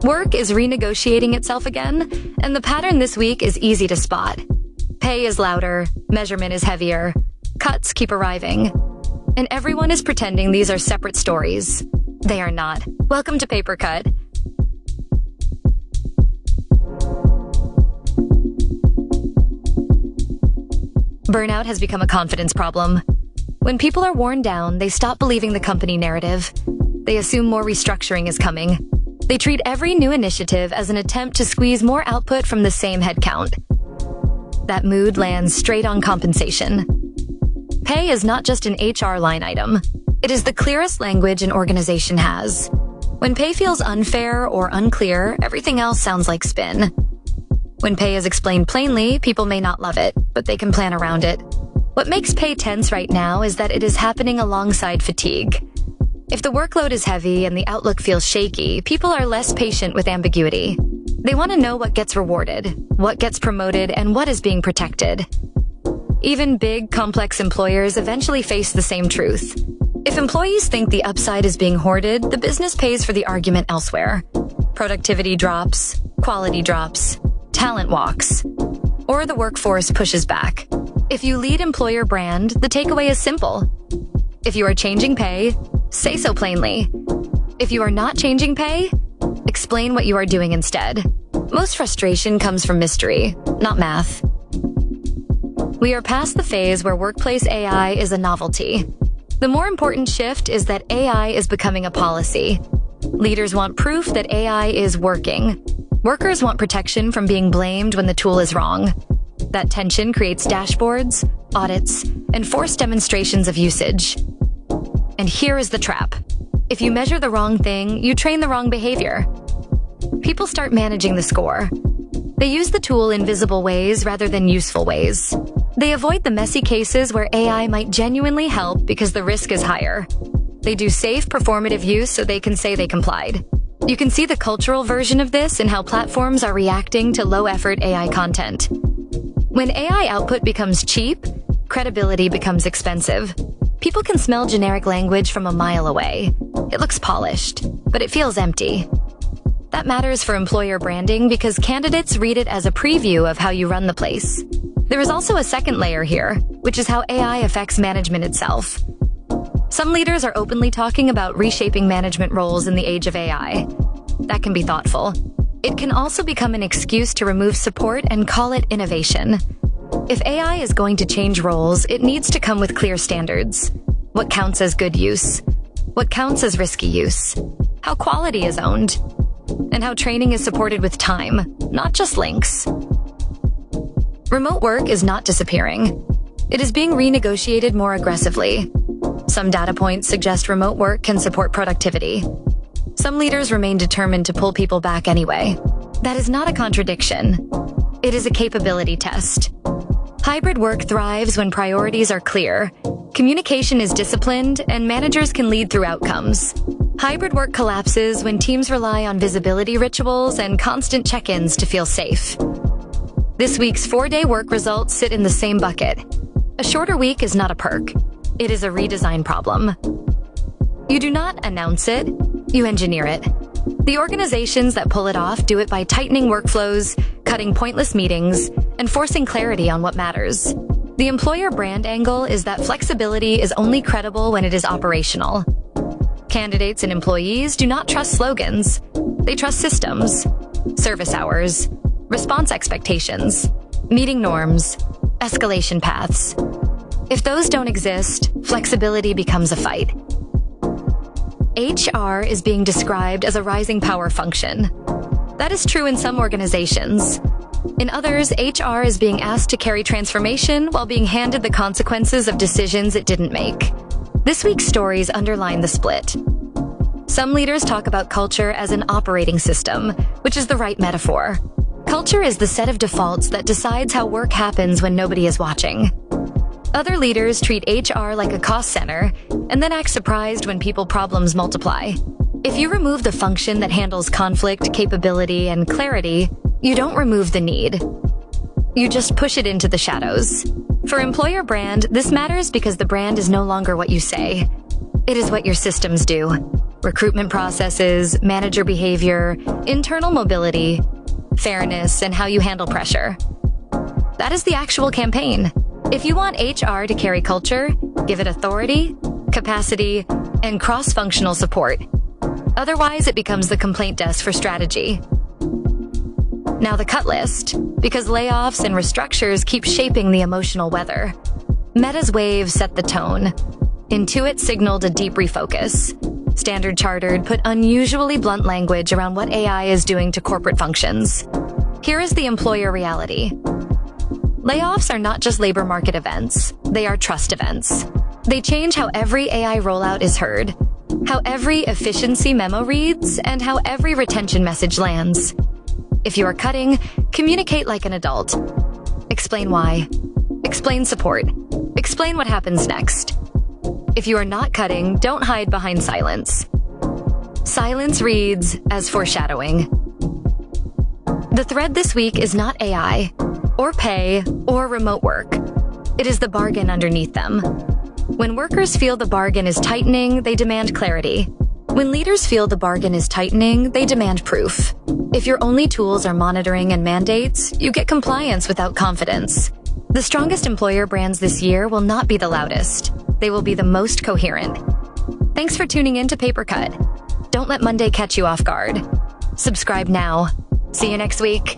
Work is renegotiating itself again, and the pattern this week is easy to spot. Pay is louder, measurement is heavier, cuts keep arriving, and everyone is pretending these are separate stories. They are not. Welcome to Paper Cut. Burnout has become a confidence problem. When people are worn down, they stop believing the company narrative. They assume more restructuring is coming. They treat every new initiative as an attempt to squeeze more output from the same headcount. That mood lands straight on compensation. Pay is not just an HR line item. It is the clearest language an organization has. When pay feels unfair or unclear, everything else sounds like spin. When pay is explained plainly, people may not love it, but they can plan around it. What makes pay tense right now is that it is happening alongside fatigue. If the workload is heavy and the outlook feels shaky, people are less patient with ambiguity. They want to know what gets rewarded, what gets promoted, and what is being protected. Even big, complex employers eventually face the same truth. If employees think the upside is being hoarded, the business pays for the argument elsewhere. Productivity drops, quality drops, talent walks, or the workforce pushes back. If you lead employer brand, the takeaway is simple. If you are changing pay, say so plainly. If you are not changing pay, explain what you are doing instead. Most frustration comes from mystery, not math. We are past the phase where workplace AI is a novelty. The more important shift is that AI is becoming a policy. Leaders want proof that AI is working. Workers want protection from being blamed when the tool is wrong. That tension creates dashboards, audits, and forced demonstrations of usage. And here is the trap. If you measure the wrong thing, you train the wrong behavior. People start managing the score. They use the tool in visible ways rather than useful ways. They avoid the messy cases where AI might genuinely help because the risk is higher. They do safe, performative use so they can say they complied. You can see the cultural version of this in how platforms are reacting to low-effort AI content. When AI output becomes cheap, credibility becomes expensive. People can smell generic language from a mile away. It looks polished, but it feels empty. That matters for employer branding because candidates read it as a preview of how you run the place. There is also a second layer here, which is how AI affects management itself. Some leaders are openly talking about reshaping management roles in the age of AI. That can be thoughtful. It can also become an excuse to remove support and call it innovation. If AI is going to change roles, it needs to come with clear standards. What counts as good use? What counts as risky use? How quality is owned? And how training is supported with time, not just links. Remote work is not disappearing. It is being renegotiated more aggressively. Some data points suggest remote work can support productivity. Some leaders remain determined to pull people back anyway. That is not a contradiction. It is a capability test. Hybrid work thrives when priorities are clear, communication is disciplined, and managers can lead through outcomes. Hybrid work collapses when teams rely on visibility rituals and constant check-ins to feel safe. This week's 4-day work results sit in the same bucket. A shorter week is not a perk. It is a redesign problem. You do not announce it, you engineer it. The organizations that pull it off do it by tightening workflows, cutting pointless meetings, and forcing clarity on what matters. The employer brand angle is that flexibility is only credible when it is operational. Candidates and employees do not trust slogans. They trust systems, service hours, response expectations, meeting norms, escalation paths. If those don't exist, flexibility becomes a fight. HR is being described as a rising power function. That is true in some organizations. In others, HR is being asked to carry transformation while being handed the consequences of decisions it didn't make. This week's stories underline the split. Some leaders talk about culture as an operating system, which is the right metaphor. Culture is the set of defaults that decides how work happens when nobody is watching. Other leaders treat HR like a cost center and then act surprised when people problems multiply. If you remove the function that handles conflict, capability, and clarity, you don't remove the need. You just push it into the shadows. For employer brand, this matters because the brand is no longer what you say. It is what your systems do. recruitment processes, manager behavior, internal mobility, fairness, and how you handle pressure. That is the actual campaign. If you want HR to carry culture, give it authority, capacity, and cross-functional support. Otherwise, it becomes the complaint desk for strategy. Now the cut list, because layoffs and restructures keep shaping the emotional weather. Meta's wave set the tone. Intuit signaled a deep refocus. Standard Chartered put unusually blunt language around what AI is doing to corporate functions. Here is the employer reality. Layoffs are not just labor market events, they are trust events. They change how every AI rollout is heard, how every efficiency memo reads, and how every retention message lands. If you are cutting, communicate like an adult. Explain why. Explain support. Explain what happens next. If you are not cutting, don't hide behind silence. Silence reads as foreshadowing. The thread this week is not AI, or pay, or remote work. It is the bargain underneath them. When workers feel the bargain is tightening, they demand clarity. When leaders feel the bargain is tightening, they demand proof. If your only tools are monitoring and mandates, you get compliance without confidence. The strongest employer brands this year will not be the loudest. They will be the most coherent. Thanks for tuning in to Paper Cut. Don't let Monday catch you off guard. Subscribe now. See you next week.